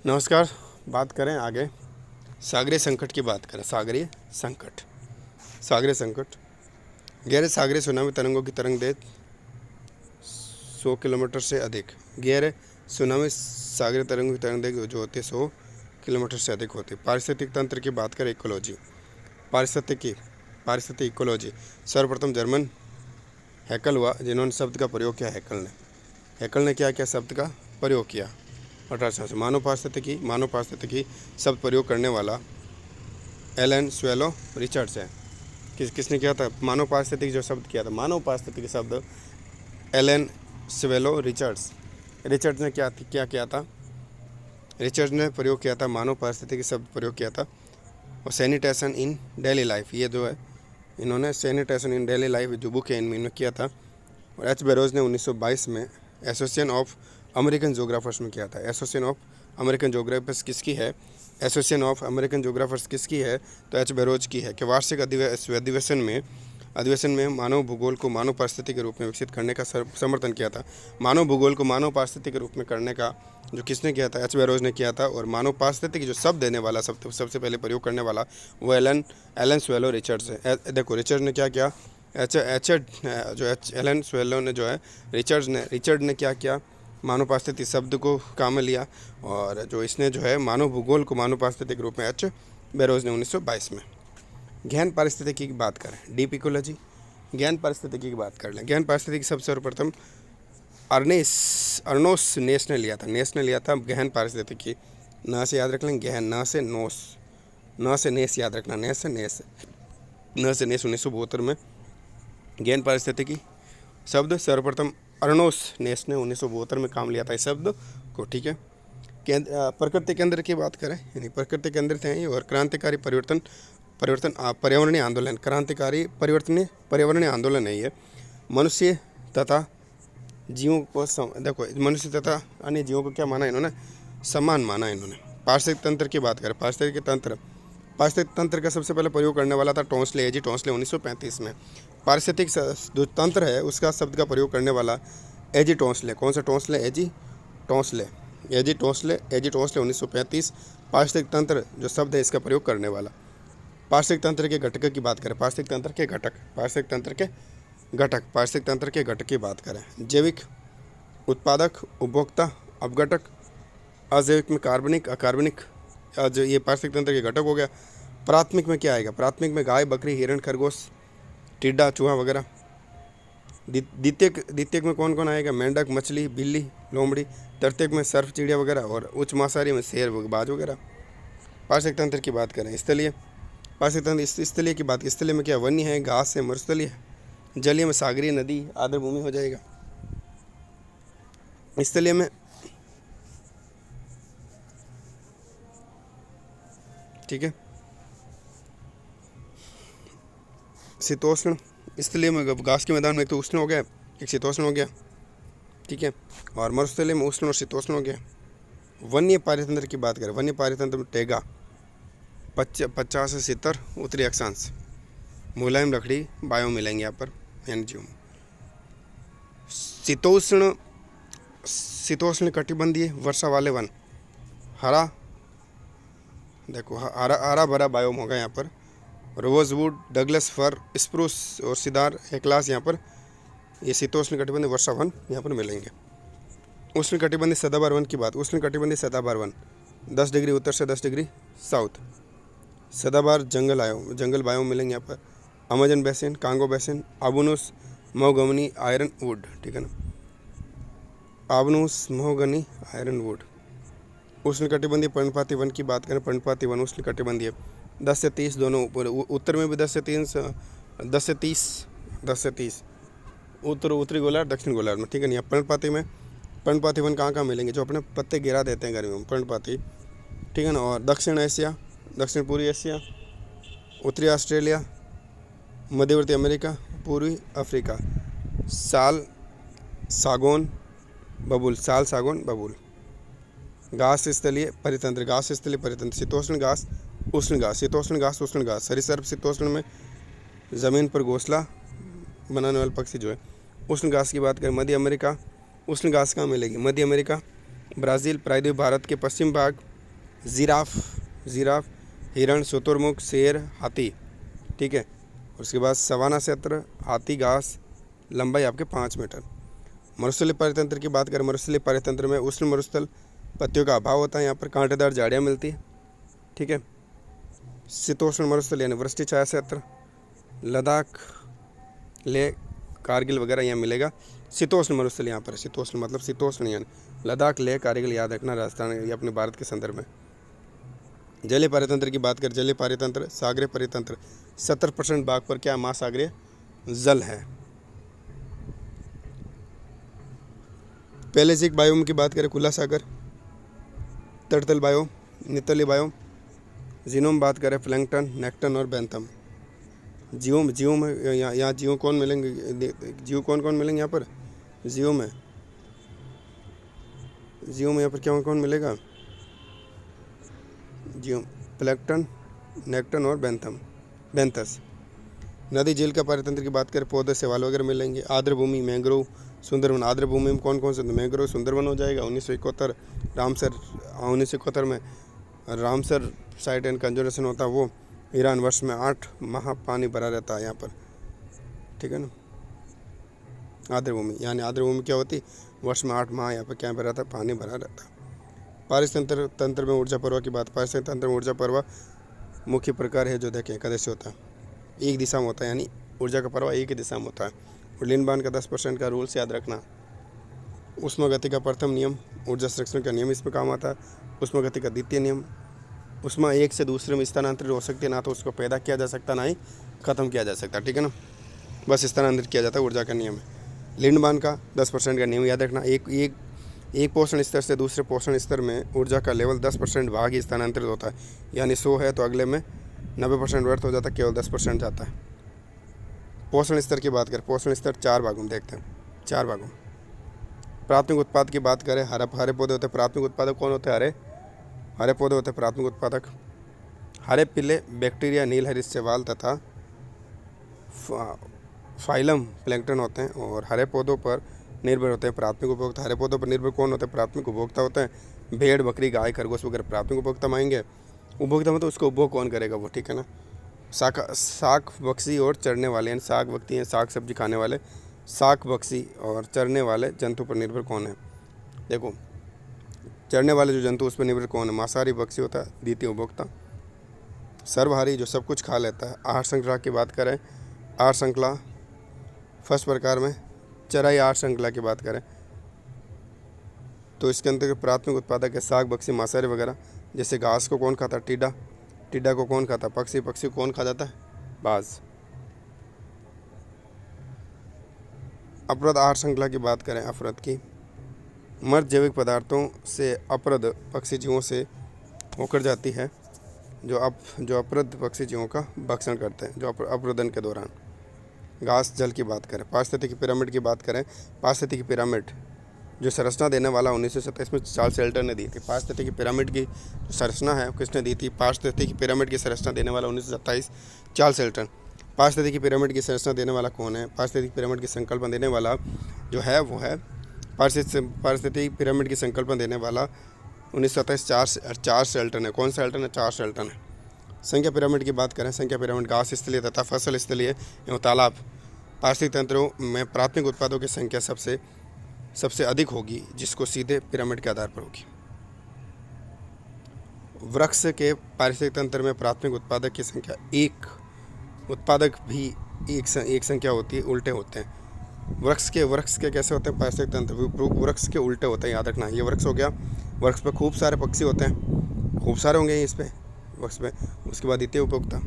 नमस्कार। बात करें आगे सागरीय संकट की बात करें। सागरीय संकट गहरे सागरीय सुनामी तरंगों की तरंग दैर्घ्य 100 किलोमीटर से अधिक। गहरे सुनामी सागरीय तरंगों की तरंग दैर्घ्य जो होती है 100 किलोमीटर से अधिक होती है। पारिस्थितिक तंत्र की बात करें, इकोलॉजी। पारिस्थितिक इकोलॉजी सर्वप्रथम जर्मन हैकल हुआ जिन्होंने शब्द का प्रयोग किया। हैकल ने क्या शब्द का प्रयोग किया 1800 से। मानव पारिस्थितिकी शब्द प्रयोग करने वाला एलन स्वेलो रिचर्ड्स है। किसने किया था मानव पारिस्थितिकी जो शब्द किया था? मानव पारिस्थितिकी शब्द एलन स्वेलो रिचर्ड्स ने क्या किया था? रिचर्ड्स ने प्रयोग किया था, मानव पारिस्थितिकी शब्द प्रयोग किया था। और सैनिटेशन इन डेली लाइफ, ये जो है इन्होंने सैनिटेशन इन डेली लाइफ जो बुक है इनमें किया था। और एच बेरोज ने 1922 में एसोसिएशन ऑफ अमेरिकन जोग्राफर्स में किया था। एसोसिएशन ऑफ अमेरिकन जोग्राफर्स किसकी है? एसोसिएशन ऑफ अमेरिकन जोग्राफर्स किसकी है? तो एच बेरोज की है। कि वार्षिक अधिवेशन में मानव भूगोल को मानव परिस्थिति के रूप में विकसित करने का समर्थन किया था। मानव भूगोल को मानव परिस्थिति के रूप में करने का जो किसने किया था? एच बेरोज ने किया था। और मानव परिस्थिति की जो शब्द देने वाला सबसे पहले प्रयोग करने वाला वो एलन स्वेलो रिचर्ड्स है। देखो रिचर्ड ने क्या किया? एलन स्वेलो ने जो है रिचर्ड ने क्या किया? मानव पारिस्थितिकी शब्द को काम में लिया। और जो इसने जो है मानव भूगोल को मानव पारिस्थितिकी के रूप में एच बेरोज ने 1922 में। गहन पारिस्थितिकी की बात करें, डीप इकोलॉजी। गहन पारिस्थितिकी की बात कर लें। गहन पारिस्थितिकी सबसे सर्वप्रथम अर्नोस नेस ने लिया था गहन पारिस्थितिकी। न से याद रख लें, गहन, न से नेस याद रखना, न से नेस 1972 में गहन पारिस्थितिकी शब्द सर्वप्रथम अर्नोस नेस ने 1972 में काम लिया था इस शब्द को। ठीक है। प्रकृति केंद्र की बात करें, यानी प्रकृति केंद्रित हैं ये। और क्रांतिकारी पर्यावरणीय आंदोलन, क्रांतिकारी पर्यावरणीय आंदोलन है ये। मनुष्य तथा जीवों को देखो मनुष्य तथा अन्य जीवों को क्या माना इन्होंने? समान माना इन्होंने। पारिस्थितिक तंत्र की बात करें, पारिस्थितिक तंत्र का सबसे पहले प्रयोग करने वाला था टॉन्सले, एजी टॉन्सले 1935 में। पारिस्थितिक जो तंत्र है उसका शब्द का प्रयोग करने वाला एजी टॉन्सले। कौन सा टॉन्सले? एजी टॉन्सले 1935। पारिस्थितिक तंत्र जो शब्द है इसका प्रयोग करने वाला। पारिस्थितिक तंत्र के घटक की बात करें, पारिस्थितिक तंत्र के घटक की बात करें। जैविक, उत्पादक, उपभोक्ता, अपघटक, अजैविक में कार्बनिक, अकार्बनिक, जो ये पारिस्थितिक तंत्र के घटक हो गया। प्राथमिक में क्या आएगा? प्राथमिक में गाय, बकरी, हिरण, खरगोश, टिड्डा, चूहा वगैरह। द्वितीयक में कौन कौन आएगा? मेंढक, मछली, बिल्ली, लोमड़ी। तृतीयक में सर्प, चिड़िया वगैरह। और उच्च मांसाहारी में शेर, बाज वगैरह। पारिस्थितिक तंत्र की बात करें, स्थलीय की बात। स्थलीय में क्या? वन्य है, घास है, मरुस्थलीय। जलीय में सागरीय, नदी, आर्द्रभूमि हो जाएगा। स्थलीय में ठीक है। शीतोष्ण, स्थलीय में घास के मैदान में एक तो उष्ण हो गया, एक शीतोष्ण हो गया। ठीक है। और मरुस्थलीय में उष्ण और शीतोष्ण हो गया। वन्य पारितंत्र की बात करें, वन्य पारितंत्र में टेगा 50 से 70 उत्तरी अक्षांश। मुलायम लकड़ी बायो मिलेंगे यहाँ पर एनजीओ। शीतोष्ण कटिबंधीय वर्षा वाले वन, हरा भरा बायोम होगा यहाँ पर। रोजवुड, डगलस फर, स्प्रूस और सिदार हेक्लास यहाँ पर ये शीतोष्ण कटिबंधीय वर्षा वन यहाँ पर मिलेंगे। उष्ण कटिबंधीय सदाबहार वन की बात। उष्ण कटिबंधीय सदाबहार वन 10 डिग्री उत्तर से 10 डिग्री साउथ। सदाबहार जंगल बायोम मिलेंगे यहाँ पर। अमेजन बेसिन, कांगो बेसिन, आबनूस, महोगनी, आयरन वुड। ठीक है ना, आबनूस, महोगनी, आयरन वुड। उष्ण कटिबंधीय पर्णपाती वन की बात करें, पर्णपाती वन उष्ण कटिबंधीय 10 से 30 दोनों ऊपर। उत्तर में भी 10 से 30 उत्तरी गोलार्ध, दक्षिण गोलार्ध में। ठीक है। नहीं, पर्णपाती वन कहाँ मिलेंगे? जो अपने पत्ते गिरा देते हैं गर्मियों में, पर्णपाती। ठीक है ना। और दक्षिण एशिया, दक्षिण पूर्वी एशिया, उत्तरी ऑस्ट्रेलिया, मध्यवर्ती अमेरिका, पूर्वी अफ्रीका। साल सागौन बबूल। घास स्थलीय परितंत्र, शीतोष्ण घास, उष्ण घास। सरीसृप शीतोष्ण में ज़मीन पर घोंसला बनाने वाले पक्षी जो है। उष्ण घास की बात करें, मध्य अमेरिका। उष्ण घास कहाँ मिलेगी? मध्य अमेरिका, ब्राज़ील, प्रायद्वीप भारत के पश्चिम भाग, जिराफ, जिराफ, हिरण, शुतुरमुर्ग, शेर, हाथी। ठीक है। उसके बाद सवाना क्षेत्र, हाथी, घास, लंबाई आपके 5 मीटर। मरुस्थलीय परितंत्र की बात करें, मरुस्थलीय परितंत्र में उष्ण मरुस्थल पत्तियों का अभाव होता है, यहाँ पर कांटेदार झाड़ियाँ मिलती है। ठीक है। शीतोष्ण मरुस्थल यानी वृष्टि छाया क्षेत्र, लद्दाख, लेह, कारगिल वगैरह यहाँ मिलेगा। शीतोष्ण मरुस्थल यहाँ पर, शीतोष्ण मतलब शीतोष्ण यानी लद्दाख, लेह, कारगिल याद रखना, राजस्थान ये अपने भारत के संदर्भ में। जलीय परितंत्र की बात करें, जलीय परितंत्र, सागरीय परितंत्र 70% भाग पर क्या महासागरीय जल है। पेलेजिक बायोम की बात करें, खुला सागर, तटतल बायोम, नितली बायोम। जीनोम बात करें, प्लैंकटन, नेक्टन और बैंथम। जीव जीव में यहाँ जीव कौन मिलेंगे, जीव कौन कौन मिलेंगे यहाँ पर, जीव में यहाँ पर क्या कौन मिलेगा, जीव, प्लैंकटन, नेक्टन और बैंथस। नदी झील का परितंत्र की बात करें, पौधे शैवाल वगैरह मिलेंगे। आर्द्र भूमि, मैंग्रोव, सुंदरवन। आर्द्र भूमि में कौन कौन से, मैंग्रोव, सुंदरवन हो जाएगा। 1971 रामसर, 1971 में रामसर साइट एंड कंजर्वेशन होता है वो। ईरान, वर्ष में 8 माह पानी भरा रहता है यहाँ पर। ठीक है ना। आर्द्र भूमि यानी आर्द्र भूमि क्या होती, वर्ष में 8 माह यहाँ पर क्या भरा रहता है, पानी भरा रहता है। पारिस्थितिक तंत्र में ऊर्जा प्रवाह की बात, पारिस्थितिक तंत्र में ऊर्जा प्रवाह मुख्य प्रकार है जो देखें, कैसे होता है, एक दिशा में होता है, यानी ऊर्जा का प्रवाह एक ही दिशा में होता है। और लिनबान का 10% का रूल्स याद रखना। उष्मागति का प्रथम नियम, ऊर्जा संरक्षण का नियम इसमें काम आता है। उष्मागति का द्वितीय नियम, उष्मा एक से दूसरे में स्थानांतरित हो सकती है, ना तो उसको पैदा किया जा सकता, ना ही खत्म किया जा सकता। ठीक है ना, बस स्थानांतरित किया जाता है, ऊर्जा का नियम है। लिंडमान का 10% का नियम याद रखना। एक पोषण स्तर से दूसरे पोषण स्तर में ऊर्जा का लेवल 10% भाग ही स्थानांतरित होता है, यानी 100 है तो अगले में 90% व्यर्थ हो जाता है, केवल 10% जाता है। पोषण स्तर की बात करें, पोषण स्तर 4 भागों में देखते हैं, 4 भागों। प्राथमिक उत्पाद की बात करें, हरे पौधे होते हैं। प्राथमिक उत्पादक कौन होते हैं, हरे पौधे होते हैं प्राथमिक उत्पादक। हरे पीले बैक्टीरिया, नील हरित शैवाल तथा फाइलम प्लैंकटन होते हैं और हरे पौधों पर निर्भर होते हैं प्राथमिक उपभोक्ता। हरे पौधों पर निर्भर कौन होते हैं, प्राथमिक उपभोक्ता होते हैं। भेड़, बकरी, गाय, खरगोश वगैरह प्राथमिक उपभोक्ता मांगेंगे। उपभोक्ता में तो उसको उपभोग कौन करेगा वो, ठीक है ना। शाक बक्सी और चरने वाले, यानी शाक बक्ती हैं, साग सब्जी खाने वाले, शाक बक्सी और चरने वाले जंतु पर निर्भर कौन है। देखो, चरने वाले जो जंतु उस पर निर्भर कौन है, मांसाहारी बक्सी होता है, द्वितीय उपभोक्ता। सर्वहारी जो सब कुछ खा लेता है। आहार श्रृंखला की बात करें, आहार श्रृंखला फर्स्ट प्रकार में चराई आहार श्रृंखला की बात करें तो इसके अंतर्गत प्राथमिक उत्पादक है शाक बक्सी, मांसाहारी वगैरह। जैसे घास को कौन खाता है, टिड्डा। टिड्डा को कौन खाता है, पक्षी। पक्षी को कौन खा जाता है, बाज। अपरद आहार श्रृंखला की बात करें, अपरद की मृत जैविक पदार्थों से अपरद पक्षी जीवों से होकर जाती है, जो अपरद पक्षी जीवों का भक्षण करते हैं, जो अपरदन के दौरान। घास जल की बात करें, पारिस्थितिकी पिरामिड की बात करें, पारिस्थितिकी पिरामिड जो संरचना देने वाला 1927 में चार्ल्स शेल्टर ने दी थी। पारिस्थितिकी पिरामिड की जो संरचना है किसने दी थी, पारिस्थितिकी पिरामिड की संरचना देने वाला 1927 चार्ल्स शेल्टर। पारिस्थितिकी पिरामिड की संरचना देने वाला कौन है, पारिस्थितिकी पिरामिड की संकल्पना देने वाला जो है वो है पारिस्थितिकी पिरामिड की संकल्पना देने वाला 1927 चार्ल्स शेल्टर है। कौन सा शेल्टर है, चार्ल्स शेल्टर है। संख्या पिरामिड की बात करें, संख्या पिरामिड घास स्थलीय तथा फसल स्थलीय एवं तालाब पारिस्थितिक तंत्रों में प्राथमिक उत्पादों की संख्या सबसे अधिक होगी, जिसको सीधे पिरामिड के आधार पर होगी। वृक्ष के पारिस्थितिक तंत्र में प्राथमिक उत्पादक की संख्या एक, उत्पादक भी एक संख्या होती है, उल्टे होते हैं। वृक्ष के कैसे होते हैं पारिस्थितिक तंत्र, वृक्ष के उल्टे होते हैं, याद रखना। ये वृक्ष हो गया, वृक्ष पर खूब सारे पक्षी होते हैं, खूब सारे होंगे इस पे वृक्ष पे। उसके बाद द्वितीय उपभोक्ता।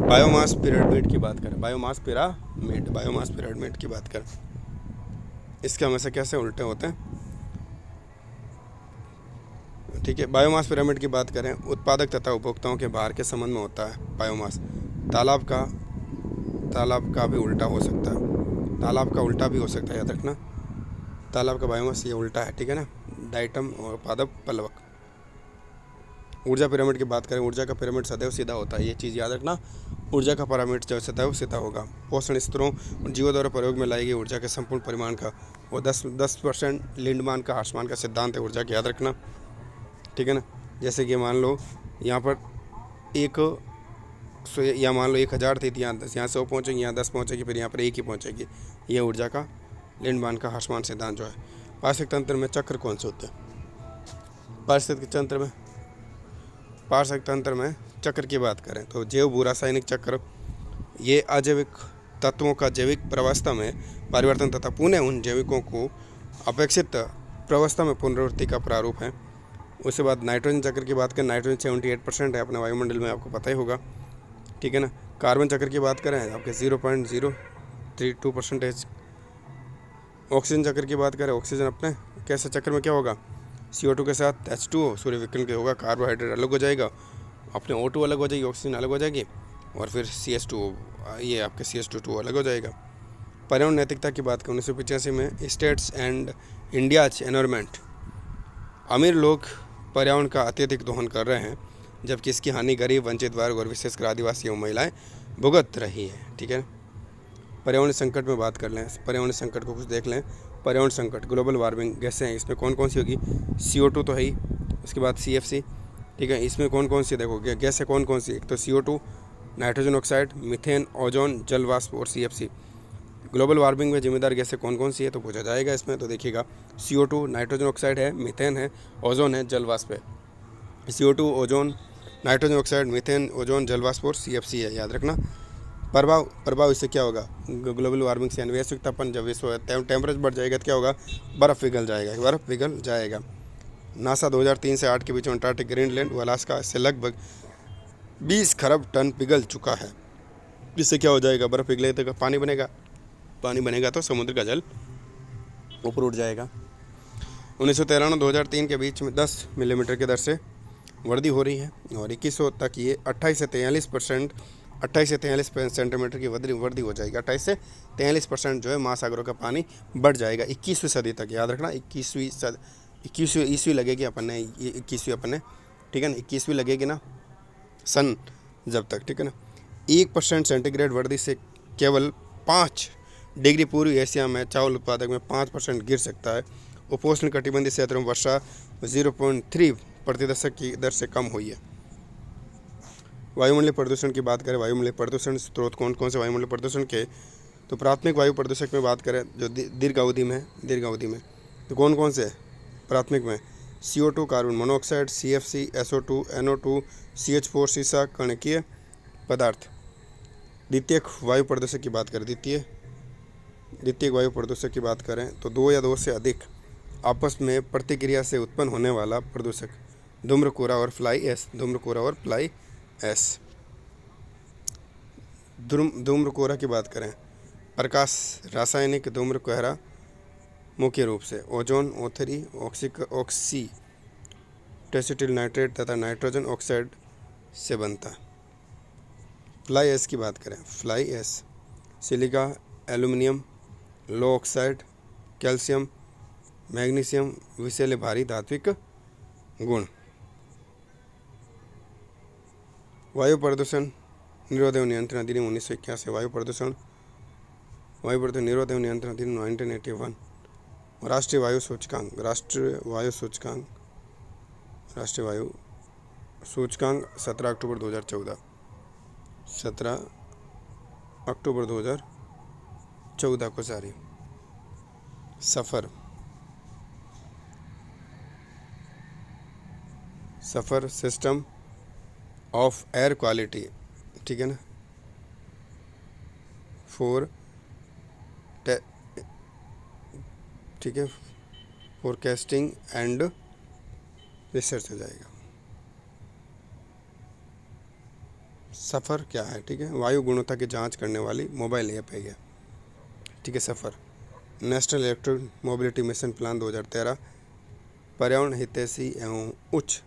बायोमास पिरामिड की बात करें, बायोमास पिरामिड की बात करें, इसके हमेशा कैसे उल्टे होते हैं, ठीक है। बायोमास पिरामिड की बात करें, उत्पादक तथा उपभोक्ताओं के भार के संबंध में होता है बायोमास। तालाब का भी उल्टा हो सकता है, तालाब का उल्टा भी हो सकता है, याद रखना। तालाब का बायोमास ये उल्टा है, ठीक है ना। डाइटम और पादप पलवक। ऊर्जा पिरामिड की बात करें, ऊर्जा का पिरामिड सदैव सीधा होता है, ये चीज़ याद रखना। ऊर्जा का पिरामिड जो सदैव सीधा होगा। पोषण स्तरों और जीवों द्वारा प्रयोग में लाई गई ऊर्जा के संपूर्ण परिमाण का वो 10% लिंडमान का हार्समान का सिद्धांत है ऊर्जा की, याद रखना, ठीक है ना। जैसे कि मान लो यहाँ पर या मान लो 1000 थी, यहाँ 10, यहाँ 100 पहुँचेगी, यहाँ 10 पहुँचेगी, फिर यहाँ पर 1 ही पहुँचेगी। ये ऊर्जा का लिंडमान का हार्समान सिद्धांत जो है। पारिस्थितिक तंत्र में चक्र कौन से होते हैं? पारिस्थितिक तंत्र में चक्र की बात करें तो जैव भू रासायनिक चक्र, ये अजैविक तत्वों का जैविक प्रवस्था में परिवर्तन तथा पुनः उन जैविकों को अपेक्षित प्रवस्था में पुनरावृत्ति का प्रारूप है। उसके बाद नाइट्रोजन चक्र की बात करें, नाइट्रोजन 78% है अपने वायुमंडल में, आपको पता ही होगा, ठीक है ना। कार्बन चक्र की बात करें आपके 0.032%। ऑक्सीजन चक्र की बात करें, ऑक्सीजन अपने कैसे चक्र में क्या होगा, CO2 के साथ H2O सूर्य विकिरण के होगा, कार्बोहाइड्रेट अलग हो जाएगा, अपने O2 अलग हो जाएगी, ऑक्सीजन अलग हो जाएगी, और फिर CH2O, ये आपके CH2 अलग हो जाएगा। पर्यावरण नैतिकता की बात करें 1985 में स्टेट्स एंड इंडियाज एनवायरमेंट, अमीर लोग पर्यावरण का अत्यधिक दोहन कर रहे हैं, जबकि इसकी हानि गरीब, वंचित वर्ग और विशेषकर आदिवासी एवं महिलाएं भुगत रही है, ठीक है। पर्यावरण संकट में बात कर लें, पर्यावरण संकट को कुछ देख लें। पर्यावरण संकट, ग्लोबल वार्मिंग गैसें हैं, इसमें कौन कौन सी होगी, CO2 तो है ही, उसके बाद CFC, ठीक है। इसमें कौन कौन सी देखो गैसें कौन कौन सी, एक तो CO2, nitrogen oxide, methane, ozone, जल वाष्प और CFC। ग्लोबल वार्मिंग में जिम्मेदार गैसें कौन कौन सी है तो पूछा जाएगा इसमें, तो देखिएगा CO2, नाइट्रोजन ऑक्साइड है, मीथेन है, ओजोन है, जल वाष्प है। CO2, ozone, nitrogen oxide, methane, ozone, जल वाष्प और CFC है, याद रखना। प्रभाव इससे क्या होगा, ग्लोबल वार्मिंग से वैश्विक तापमान, जब विश्व टेम्परेचर बढ़ जाएगा तो क्या होगा, बर्फ़ पिघल जाएगा। नासा 2003 से 8 के बीच में अंटार्कटिक, ग्रीनलैंड व अलास्का से लगभग 20 खरब टन पिघल चुका है। इससे क्या हो जाएगा, बर्फ़ पिघलेगा तो पानी बनेगा तो समुद्र का जल ऊपर उठ जाएगा। 1993 2003 के बीच में 10 मिलीमीटर की दर से वृद्धि हो रही है, और 2100 तक ये 28 से 43 सेंटीमीटर की वृद्धि हो जाएगी। 28 से 43% जो है महासागरों का पानी बढ़ जाएगा 21वीं सदी तक, याद रखना। 21वीं ईस्वी लगेगी अपन ने, ये 21वीं अपन ने, ठीक है ना, 21वीं लगेगी ना सन जब तक, ठीक है ना। 1% सेंटीग्रेड वृद्धि से केवल 5 डिग्री पूर्वी एशिया में चावल उत्पादक में 5% गिर सकता है। उपोष्ण कटिबंधीय क्षेत्रों में वर्षा 0.3% की दर से कम हुई है। वायुमंडलीय प्रदूषण की बात करें, वायुमंडलीय प्रदूषण स्रोत कौन कौन से वायुमंडलीय प्रदूषण के, तो प्राथमिक वायु प्रदूषक में बात करें जो दीर्घ अवधि में तो कौन कौन से प्राथमिक में, CO2, carbon monoxide, CFC, SO2, NO2, CH4, सीसा, कणकीय पदार्थ। द्वितीयक वायु प्रदूषक की बात करें, द्वितीयक वायु प्रदूषक की बात करें तो 2 या 2 से अधिक आपस में प्रतिक्रिया से उत्पन्न होने वाला प्रदूषक, धूम्रकोरा और फ्लाई ऐश। धूम्रकोरा की बात करें, प्रकाश रासायनिक धूम्रकोरा मुख्य रूप से ओजोन, O3, ऑक्सी टेसिटिल नाइट्रेट तथा नाइट्रोजन ऑक्साइड से बनता है। फ्लाई ऐश की बात करें, फ्लाई ऐश सिलिका, एल्यूमिनियम, लो ऑक्साइड, कैल्शियम, मैग्नीशियम, विषैले भारी धात्विक गुण। वायु प्रदूषण निरोध एवं नियंत्रण अधिनियम 1981, वायु प्रदूषण निरोध एवं नियंत्रण अधिनियम 1981, राष्ट्रीय वायु सूचकांक 17 अक्टूबर 2014, 17 अक्टूबर 2014 को जारी। सफ़र सिस्टम ऑफ एयर क्वालिटी, ठीक है ना, ठीक है, फोरकास्टिंग एंड रिसर्च हो जाएगा। सफ़र क्या है, ठीक है, वायु गुणवत्ता की जांच करने वाली मोबाइल ऐप है ये, ठीक है। सफ़र national electric mobility mission plan 2013, पर्यावरण हितैषी एवं उच्च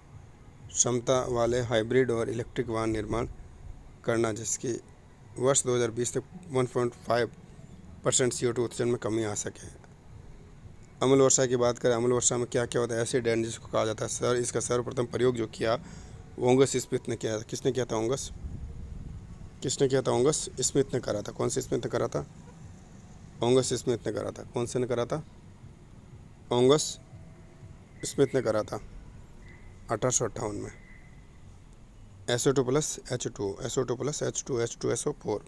क्षमता वाले हाइब्रिड और इलेक्ट्रिक वाहन निर्माण करना, जिसकी वर्ष 2020 तक 1.5% CO2 उत्सर्जन में कमी आ सके। अम्ल वर्षा की बात करें, अम्ल वर्षा में क्या क्या होता है, एसिड रेन जिसको कहा जाता है, इसका सर्वप्रथम प्रयोग जो किया ओंगस स्मिथ ने किया, किसने किया था? ओंगस किसने किया था? ओंगस स्मिथ ने करा था। कौन से स्मिथ ने करा था? ओंगस स्मिथ ने करा था। कौन से ने करा था? ओंगस स्मिथ ने करा था 1858 में। SO2 plus H2, SO2 plus H2, H2SO4